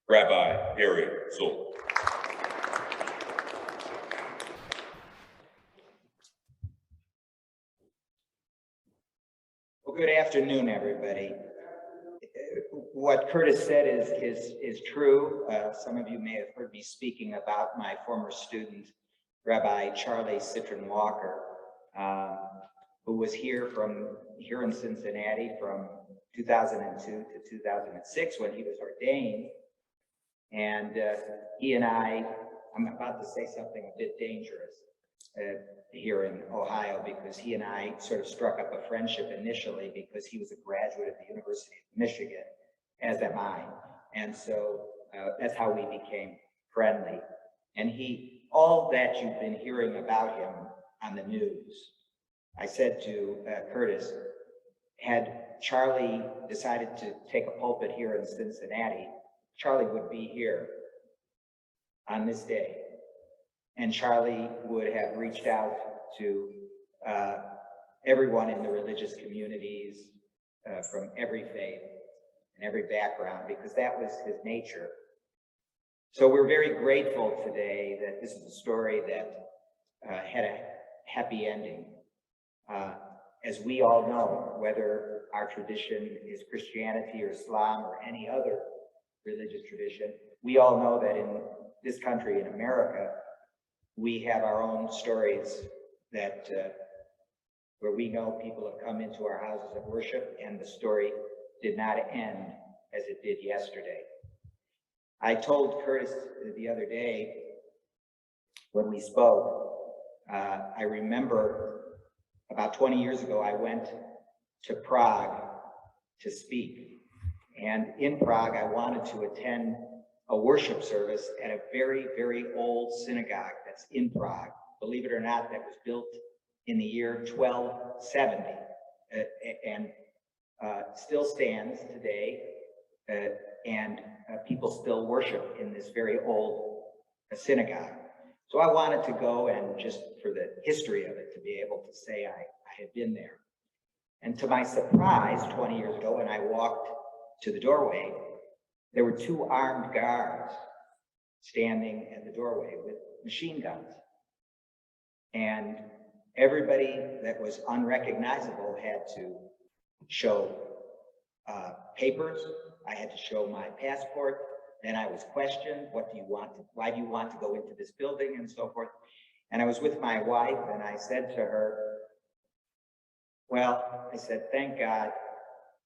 Rabbi Harry Zola. Well, good afternoon, everybody. What Curtis said is true. Some of you may have heard me speaking about my former student, Rabbi Charlie Citron Walker, who was here in Cincinnati from 2002 to 2006 when he was ordained. And he and I'm about to say something a bit dangerous here in Ohio, because he and I sort of struck up a friendship initially because he was a graduate of the University of Michigan, as am I. And so that's how we became friendly. And all that you've been hearing about him on the news, I said to Curtis, had Charlie decided to take a pulpit here in Cincinnati, Charlie would be here on this day. And Charlie would have reached out to everyone in the religious communities from every faith and every background, because that was his nature. So we're very grateful today that this is a story that had a happy ending. As we all know, whether our tradition is Christianity or Islam or any other religious tradition, we all know that in this country, in America, we have our own stories that where we know people have come into our houses of worship and the story did not end as it did yesterday. I told Curtis the other day when we spoke, I remember about 20 years ago, I went to Prague to speak. And in Prague, I wanted to attend a worship service at a very, very old synagogue that's in Prague. Believe it or not, that was built in the year 1270 and still stands today. And people still worship in this very old synagogue. So I wanted to go, and just for the history of it, to be able to say I had been there. And to my surprise, 20 years ago, when I walked to the doorway, there were two armed guards standing at the doorway with machine guns. And everybody that was unrecognizable had to show papers. I had to show my passport. Then I was questioned, why do you want to go into this building, and so forth. And I was with my wife, and I said to her, well, I said, thank God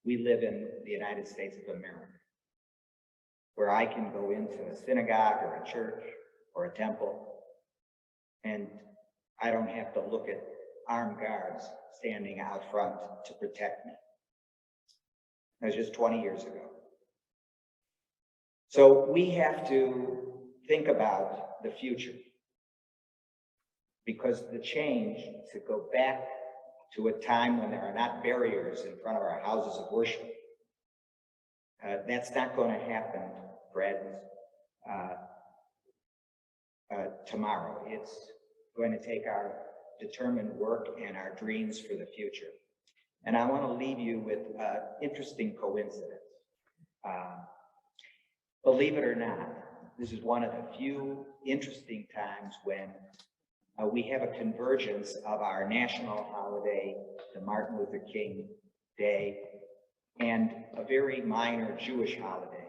we live in the United States of America, where I can go into a synagogue or a church or a temple, and I don't have to look at armed guards standing out front to protect me. That was just 20 years ago. So we have to think about the future, because the change to go back to a time when there are not barriers in front of our houses of worship, that's not going to happen, friends, tomorrow. It's going to take our determined work and our dreams for the future. And I want to leave you with an interesting coincidence. Believe it or not, this is one of the few interesting times when we have a convergence of our national holiday, the Martin Luther King Day, and a very minor Jewish holiday.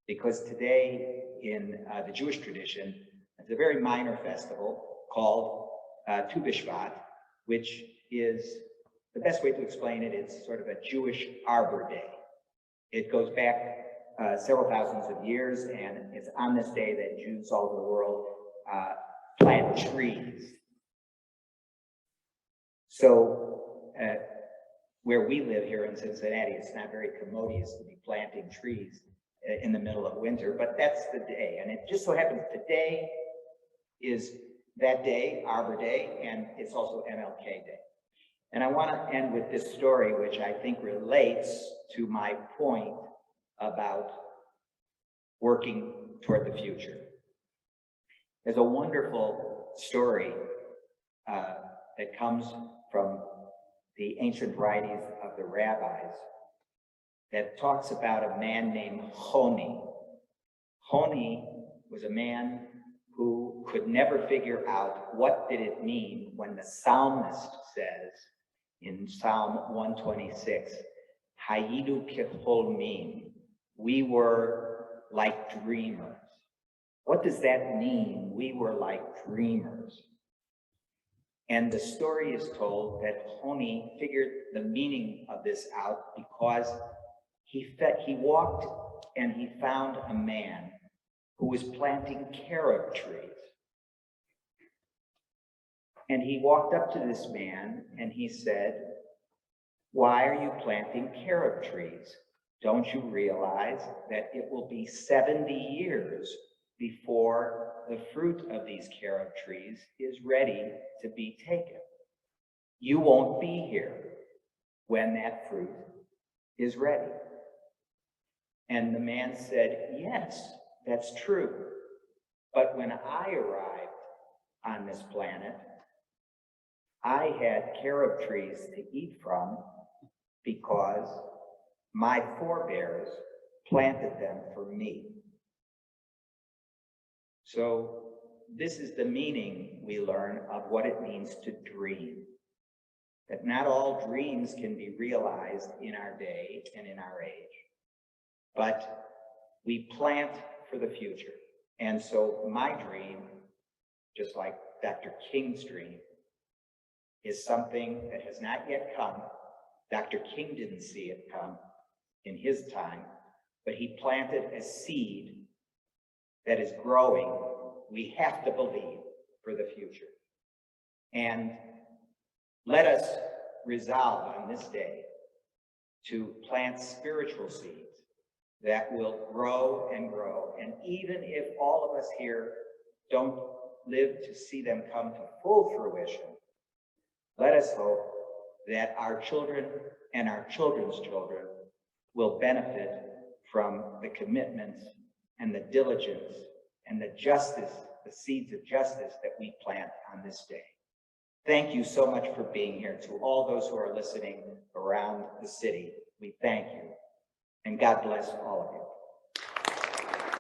Because today in the Jewish tradition, it's a very minor festival called Tu B'Shvat, which is, the best way to explain it, it's sort of a Jewish Arbor Day. It goes back several thousands of years, and it's on this day that Jews all over the world plant trees. So where we live here in Cincinnati, it's not very commodious to be planting trees in the middle of winter, but that's the day. And it just so happens today is that day, Arbor Day, and it's also MLK Day. And I want to end with this story, which I think relates to my point about working toward the future. There's a wonderful story that comes from the ancient writings of the rabbis that talks about a man named Honi. Honi was a man who could never figure out what did it mean when the psalmist says in Psalm 126, Hayidu kecholmim, we were like dreamers. What does that mean? We were like dreamers. And the story is told that Honi figured the meaning of this out because he walked and he found a man who was planting carob trees. And he walked up to this man and he said, why are you planting carob trees? Don't you realize that it will be 70 years before the fruit of these carob trees is ready to be taken? You won't be here when that fruit is ready. And the man said, yes, that's true. But when I arrived on this planet, I had carob trees to eat from because my forebears planted them for me. So this is the meaning we learn of what it means to dream. That not all dreams can be realized in our day and in our age, but we plant for the future. And so my dream, just like Dr. King's dream, is something that has not yet come. Dr. King didn't see it come in his time, but he planted a seed that is growing, we have to believe, for the future. And let us resolve on this day to plant spiritual seeds that will grow and grow. And even if all of us here don't live to see them come to full fruition, let us hope that our children and our children's children will benefit from the commitments and the diligence and the justice, the seeds of justice that we plant on this day. Thank you so much for being here. To all those who are listening around the city, we thank you. And God bless all of you.